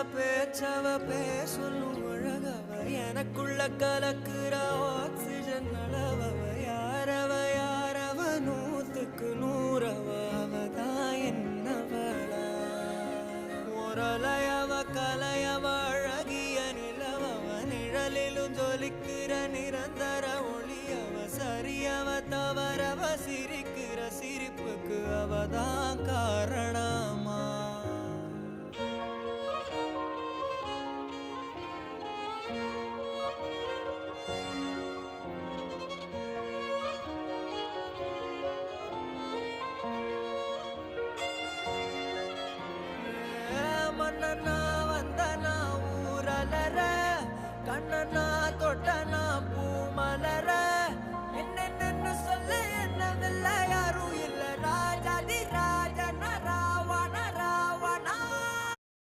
பேச்சவ பேசலும் அழகவ எனக்குள்ள கலக்குற ஆக்சிஜன் அளவவ யாரவ நூத்துக்கு நூறவ அவதான் என்னவளா முரலையவ கலையவ அழகிய நிலவவ நிழலிலும் ஜொலிக்கிற நிரந்தர ஒளியவ சரியவ தவறவ சிரிக்கிற சிரிப்புக்கு அவதான் காரணமா மன்னனா வந்தனா ஊரலர கண்ணனா தொட்டனா பூமலர